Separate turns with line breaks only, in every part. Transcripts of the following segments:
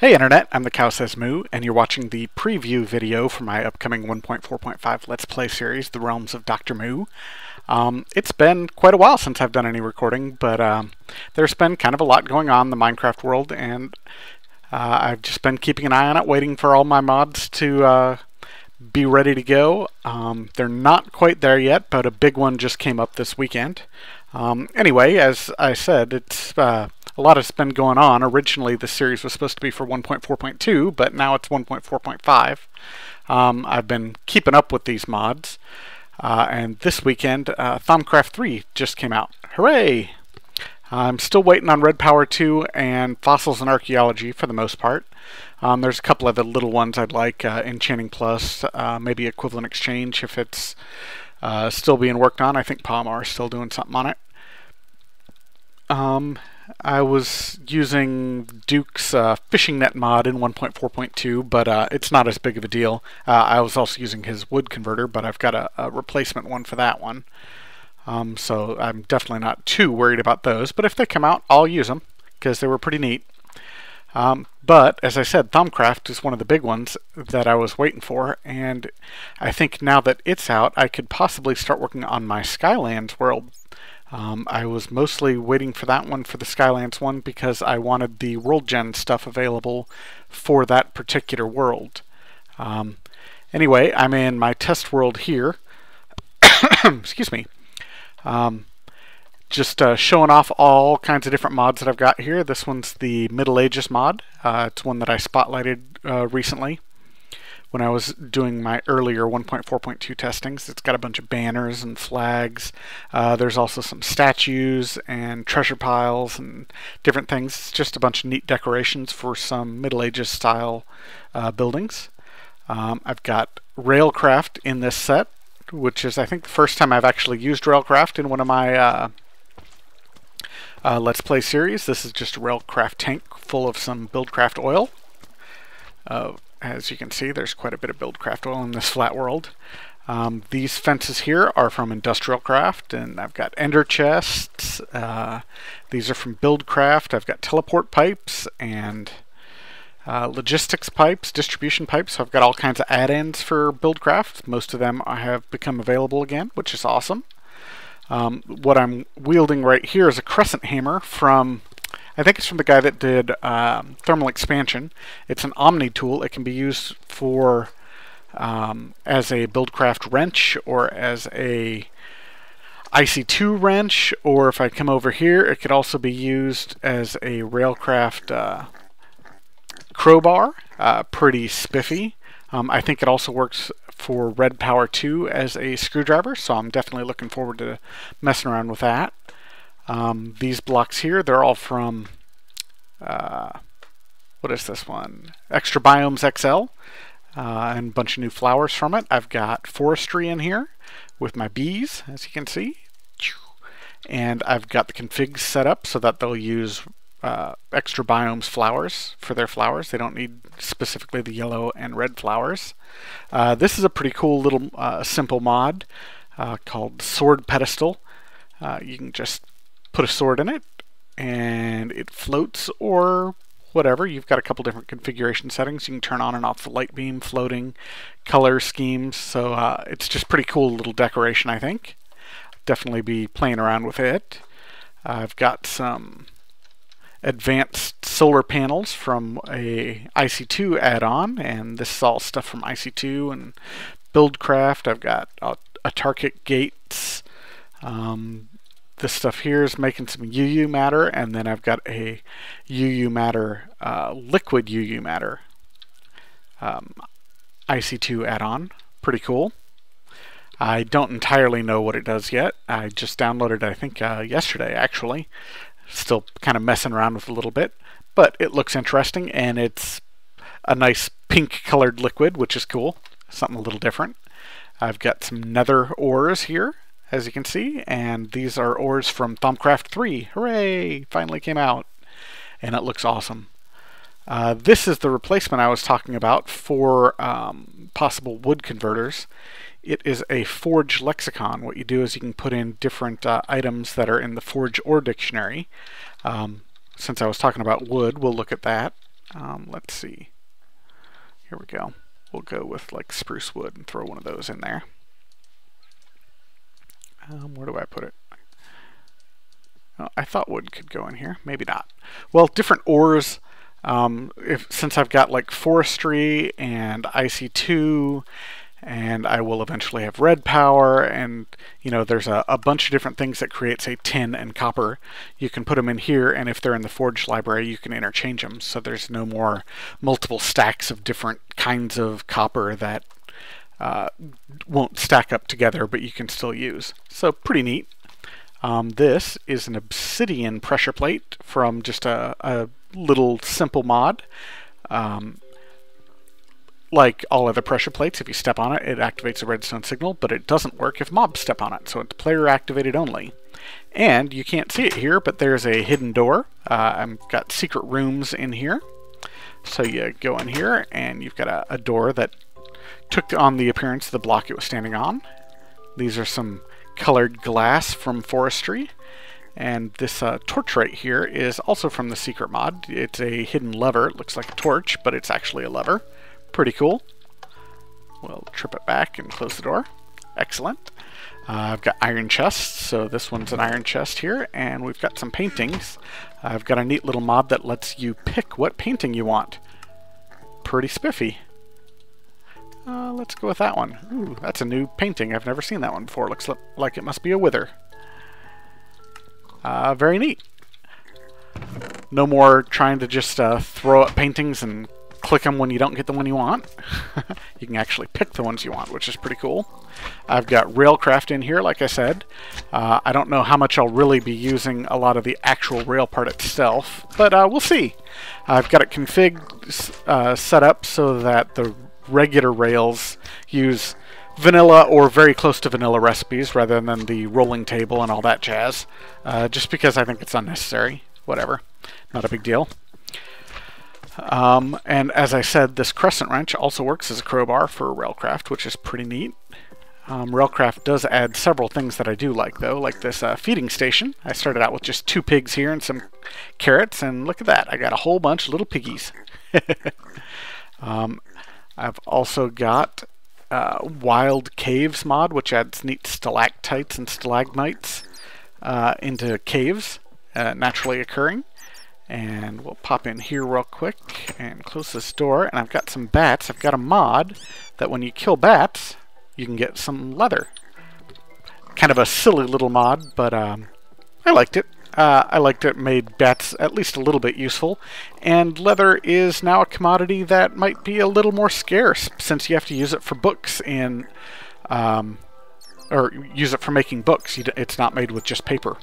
Hey Internet, I'm the Cow Says Moo, and you're watching the preview video for my upcoming 1.4.5 Let's Play series, The Realms of Dr. Moo. It's been quite a while since I've done any recording, but there's been kind of a lot going on in the Minecraft world, and I've just been keeping an eye on it, waiting for all my mods to be ready to go. They're not quite there yet, but a big one just came up this weekend. Anyway, as I said, it's a lot has been going on. Originally, the series was supposed to be for 1.4.2, but now it's 1.4.5. I've been keeping up with these mods, and this weekend, Thaumcraft 3 just came out. Hooray! I'm still waiting on Red Power 2 and Fossils and Archaeology for the most part. There's a couple of the little ones I'd like, Enchanting Plus, maybe Equivalent Exchange if it's still being worked on. I think Palomar is still doing something on it. I was using Duke's fishing net mod in 1.4.2, but it's not as big of a deal. I was also using his wood converter, but I've got a replacement one for that one. So I'm definitely not too worried about those, but if they come out, I'll use them, because they were pretty neat. But, as I said, Thaumcraft is one of the big ones that I was waiting for, and I think now that it's out, I could possibly start working on my Skylands world. I was mostly waiting for that one for the Skylands one because I wanted the World Gen stuff available for that particular world. Anyway, I'm in my test world here. Excuse me. Just showing off all kinds of different mods that I've got here. This one's the Middle Ages mod. It's one that I spotlighted recently when I was doing my earlier 1.4.2 testings. It's got a bunch of banners and flags. There's also some statues and treasure piles and different things. It's just a bunch of neat decorations for some Middle Ages style buildings. I've got Railcraft in this set, which is I think the first time I've actually used Railcraft in one of my Let's Play series. This is just a Railcraft tank full of some Buildcraft oil. As you can see, there's quite a bit of Buildcraft oil in this flat world. These fences here are from Industrial Craft, and I've got ender chests. These are from Buildcraft. I've got teleport pipes and logistics pipes, distribution pipes. So I've got all kinds of add-ins for Buildcraft. Most of them have become available again, which is awesome. What I'm wielding right here is a crescent hammer from, I think it's from the guy that did thermal expansion. It's an Omni tool. It can be used for as a Buildcraft wrench or as a IC2 wrench, or if I come over here, it could also be used as a Railcraft crowbar. Pretty spiffy. I think it also works for Red Power 2 as a screwdriver, so I'm definitely looking forward to messing around with that. These blocks here, they're all from, what is this one? Extra Biomes XL, and a bunch of new flowers from it. I've got forestry in here with my bees, as you can see. And I've got the configs set up so that they'll use Extra Biomes flowers for their flowers. They don't need specifically the yellow and red flowers. This is a pretty cool little simple mod called Sword Pedestal. You can just put a sword in it and it floats or whatever. You've got a couple different configuration settings. You can turn on and off the light beam, floating, color schemes. So it's just pretty cool little decoration, I think. Definitely be playing around with it. I've got some advanced solar panels from a IC2 add-on, and this is all stuff from IC2 and Buildcraft. I've got autarkic gates. This stuff here is making some UU matter, and then I've got a UU matter, liquid UU matter IC2 add-on. Pretty cool. I don't entirely know what it does yet. I just downloaded it, I think, yesterday, actually. Still kind of messing around with it a little bit, but it looks interesting, and it's a nice pink colored liquid, which is cool. Something a little different. I've got some nether ores here, as you can see, and these are ores from Thaumcraft 3. Hooray! Finally came out, and it looks awesome. This is the replacement I was talking about for possible wood converters. It is a Forge lexicon. What you do is you can put in different items that are in the Forge Ore dictionary. Since I was talking about wood, we'll look at that. Let's see. Here we go. We'll go with like spruce wood and throw one of those in there. Where do I put it? Oh, I thought wood could go in here. Maybe not. Well, different ores. Since I've got like forestry and IC2, and I will eventually have red power, and you know, there's a bunch of different things that create, say, tin and copper. You can put them in here, and if they're in the forge library, you can interchange them. So there's no more multiple stacks of different kinds of copper that won't stack up together, but you can still use. So pretty neat. This is an obsidian pressure plate from just a little simple mod. Like all other pressure plates, if you step on it, it activates a redstone signal, but it doesn't work if mobs step on it, so it's player activated only. And you can't see it here, but there's a hidden door. I've got secret rooms in here. So you go in here, and you've got a door that took on the appearance of the block it was standing on. These are some colored glass from forestry. And this torch right here is also from the secret mod. It's a hidden lever. It looks like a torch, but it's actually a lever. Pretty cool. We'll trip it back and close the door. Excellent. I've got iron chests, so this one's an iron chest here, and we've got some paintings. I've got a neat little mod that lets you pick what painting you want. Pretty spiffy. Let's go with that one. Ooh, that's a new painting. I've never seen that one before. Looks like it must be a wither. Very neat. No more trying to just throw up paintings and click them when you don't get the one you want. You can actually pick the ones you want, which is pretty cool. I've got Railcraft in here, like I said. I don't know how much I'll really be using a lot of the actual rail part itself, but we'll see. I've got it configured, set up so that the regular rails use vanilla or very close to vanilla recipes rather than the rolling table and all that jazz, just because I think it's unnecessary. Whatever. Not a big deal. And as I said, this crescent wrench also works as a crowbar for Railcraft, which is pretty neat. Railcraft does add several things that I do like, though, like this feeding station. I started out with just 2 pigs here and some carrots, and look at that. I got a whole bunch of little piggies. I've also got Wild Caves mod, which adds neat stalactites and stalagmites into caves, naturally occurring. And we'll pop in here real quick and close this door. And I've got some bats. I've got a mod that when you kill bats, you can get some leather. Kind of a silly little mod, but I liked it. I liked it. Made bats at least a little bit useful. And leather is now a commodity that might be a little more scarce, since you have to use it for books in, or use it for making books. It's not made with just paper.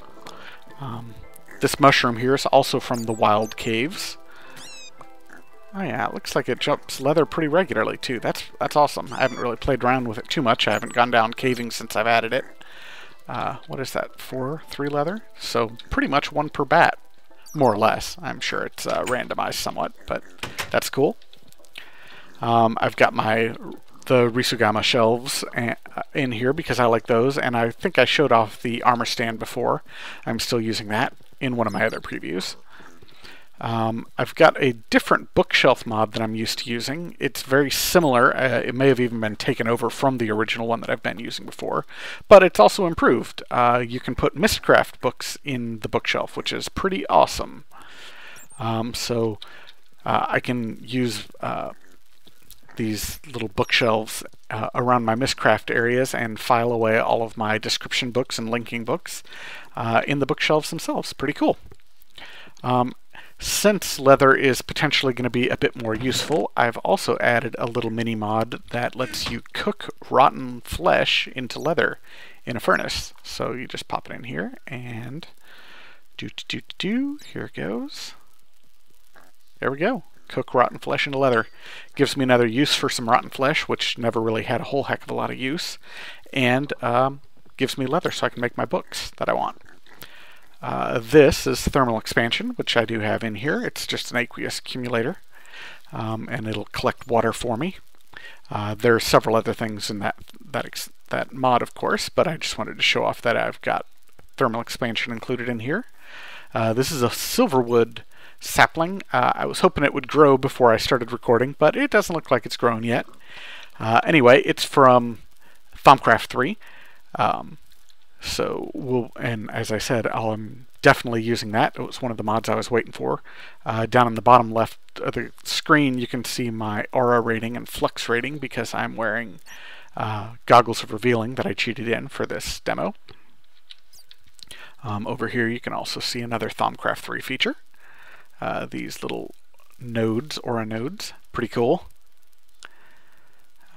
This mushroom here is also from the Wild Caves. Oh yeah, it looks like it jumps leather pretty regularly too. That's awesome. I haven't really played around with it too much. I haven't gone down caving since I've added it. What is that? 3 leather? So pretty much 1 per bat, more or less. I'm sure it's randomized somewhat, but that's cool. I've got the Risugama shelves in here because I like those, and I think I showed off the armor stand before. I'm still using that in one of my other previews. I've got a different bookshelf mod that I'm used to using. It's very similar. It may have even been taken over from the original one that I've been using before, but it's also improved. You can put Mystcraft books in the bookshelf, which is pretty awesome. So I can use these little bookshelves around my Mystcraft areas and file away all of my description books and linking books in the bookshelves themselves. Pretty cool. Since leather is potentially going to be a bit more useful, I've also added a little mini mod that lets you cook rotten flesh into leather in a furnace. So you just pop it in here and here it goes. There we go. Cook rotten flesh into leather. Gives me another use for some rotten flesh, which never really had a whole heck of a lot of use, and gives me leather so I can make my books that I want. This is thermal expansion, which I do have in here. It's just an aqueous accumulator, and it'll collect water for me. There are several other things in that mod, of course, but I just wanted to show off that I've got thermal expansion included in here. This is a silverwood sapling. I was hoping it would grow before I started recording, but it doesn't look like it's grown yet. Anyway, it's from Thaumcraft 3. And as I said, I'm definitely using that. It was one of the mods I was waiting for. Down in the bottom left of the screen, you can see my aura rating and flux rating because I'm wearing goggles of revealing that I cheated in for this demo. Over here, you can also see another Thaumcraft 3 feature. These little nodes, aura nodes, pretty cool.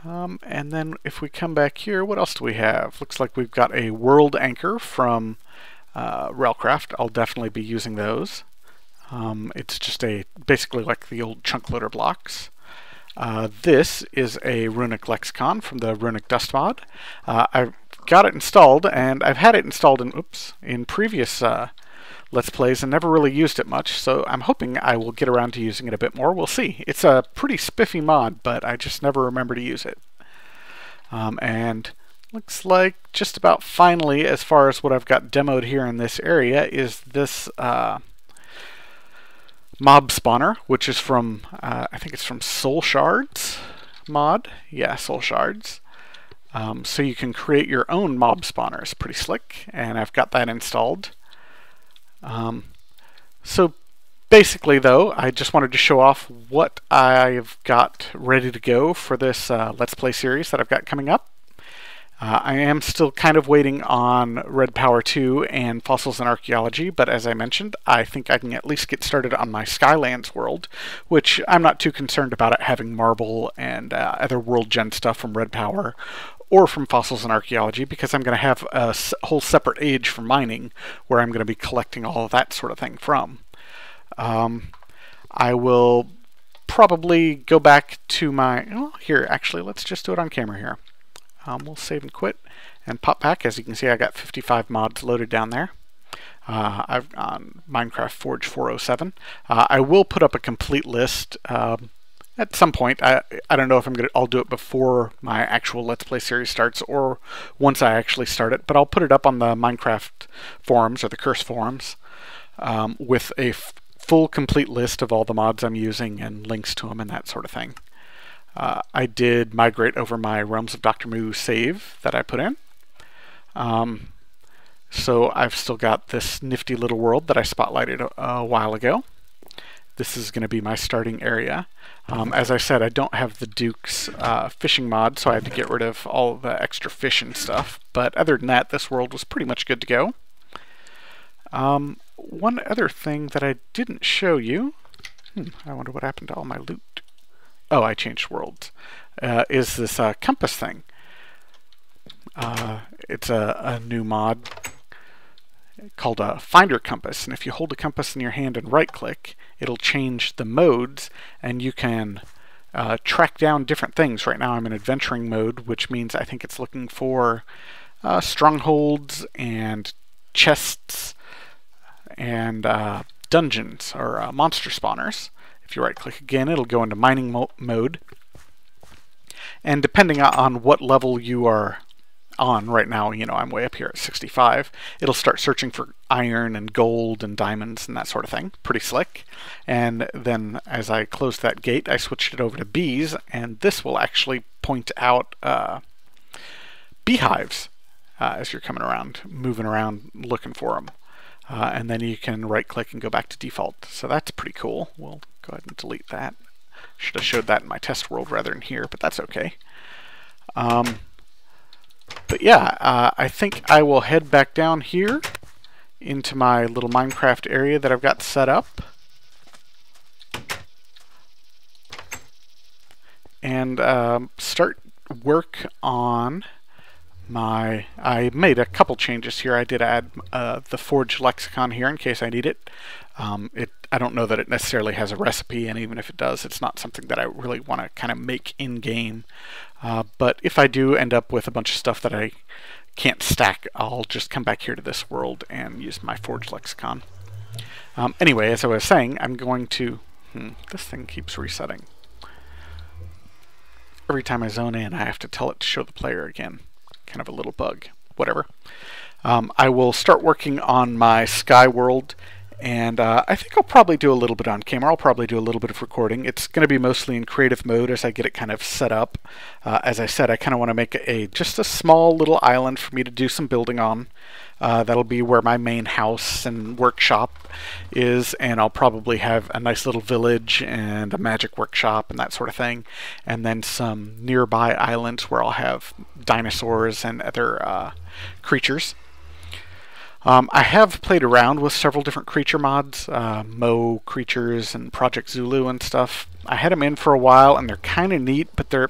And then if we come back here, what else do we have? Looks like we've got a world anchor from Railcraft. I'll definitely be using those. It's just basically like the old chunk loader blocks. This is a runic lexicon from the runic dust mod. I've got it installed, and I've had it installed in previous Let's Plays and never really used it much, so I'm hoping I will get around to using it a bit more. We'll see. It's a pretty spiffy mod, but I just never remember to use it. And looks like just about finally, as far as what I've got demoed here in this area, is this mob spawner, which is from, I think it's from Soul Shards mod. Yeah, Soul Shards. So you can create your own mob spawners. Pretty slick, and I've got that installed. So basically, though, I just wanted to show off what I've got ready to go for this Let's Play series that I've got coming up. I am still kind of waiting on Red Power 2 and Fossils and Archaeology, but as I mentioned, I think I can at least get started on my Skylands world, which I'm not too concerned about it having marble and other world gen stuff from Red Power or from Fossils and Archaeology, because I'm going to have a whole separate age for mining where I'm going to be collecting all of that sort of thing from. I will probably go back to my... Oh, here, actually, let's just do it on camera here. We'll save and quit and pop back. As you can see, I got 55 mods loaded down there. I've on Minecraft Forge 407. I will put up a complete list at some point. I don't know if I'll do it before my actual Let's Play series starts or once I actually start it, but I'll put it up on the Minecraft forums or the Curse forums with a full complete list of all the mods I'm using and links to them and that sort of thing. I did migrate over my Realms of Dr. Moooo save that I put in. So I've still got this nifty little world that I spotlighted a while ago. This is going to be my starting area. As I said, I don't have the Duke's fishing mod, so I had to get rid of all the extra fish and stuff. But other than that, this world was pretty much good to go. One other thing that I didn't show you, I wonder what happened to all my loot. Oh, I changed worlds. Is this compass thing. It's a new mod called a Finder Compass, and if you hold a compass in your hand and right-click, it'll change the modes, and you can track down different things. Right now I'm in adventuring mode, which means I think it's looking for strongholds and chests and dungeons or monster spawners. If you right-click again, it'll go into mining mode. And depending on what level you are on right now, you know, I'm way up here at 65, it'll start searching for iron and gold and diamonds and that sort of thing. Pretty slick. And then as I closed that gate, I switched it over to bees, and this will actually point out beehives as you're coming around, moving around, looking for them. And then you can right-click and go back to default. So that's pretty cool. We'll go ahead and delete that. Should have showed that in my test world rather than here, but that's okay. But yeah, I think I will head back down here into my little Minecraft area that I've got set up. And start work on my... I made a couple changes here. I did add the Forge lexicon here in case I need it. I don't know that it necessarily has a recipe, and even if it does, it's not something that I really want to kind of make in-game. But if I do end up with a bunch of stuff that I can't stack, I'll just come back here to this world and use my Forge lexicon. Anyway, as I was saying, I'm going to... this thing keeps resetting. Every time I zone in, I have to tell it to show the player again. Kind of a little bug. Whatever. I will start working on my Sky world And I think I'll probably do a little bit on camera. I'll probably do a little bit of recording. It's going to be mostly in creative mode as I get it kind of set up. As I said, I kind of want to make it just a small little island for me to do some building on. That'll be where my main house and workshop is, and I'll probably have a nice little village and a magic workshop and that sort of thing, and then some nearby islands where I'll have dinosaurs and other creatures. I have played around with several different creature mods, Moooo creatures and Project Zulu and stuff. I had them in for a while, and they're kind of neat, but they're,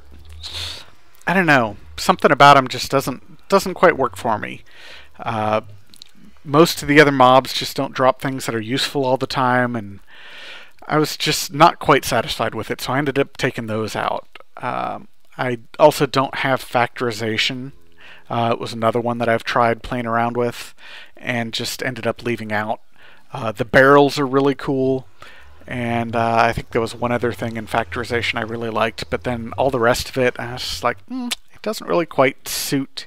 I don't know, something about them just doesn't quite work for me. Most of the other mobs just don't drop things that are useful all the time, and I was just not quite satisfied with it, so I ended up taking those out. I also don't have factorization. It was another one that I've tried playing around with and just ended up leaving out. The barrels are really cool, and I think there was one other thing in factorization I really liked, but then all the rest of it, I was just like, it doesn't really quite suit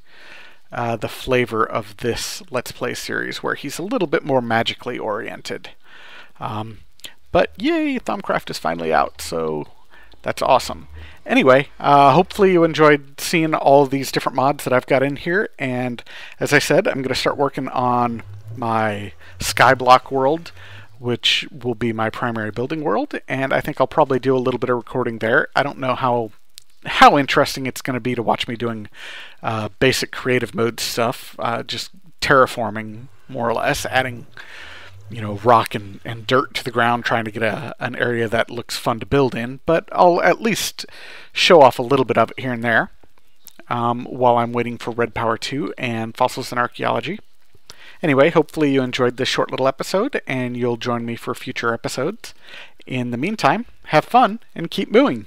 the flavor of this Let's Play series, where he's a little bit more magically oriented. But yay, Thaumcraft is finally out, so that's awesome. Anyway, hopefully you enjoyed seeing all of these different mods that I've got in here, and as I said, I'm going to start working on my Skyblock world, which will be my primary building world, and I think I'll probably do a little bit of recording there. I don't know how interesting it's going to be to watch me doing basic creative mode stuff, just terraforming more or less, adding rock and dirt to the ground, trying to get an area that looks fun to build in, but I'll at least show off a little bit of it here and there while I'm waiting for Red Power 2 and Fossils and Archaeology. Anyway, hopefully you enjoyed this short little episode, and you'll join me for future episodes. In the meantime, have fun and keep mooing!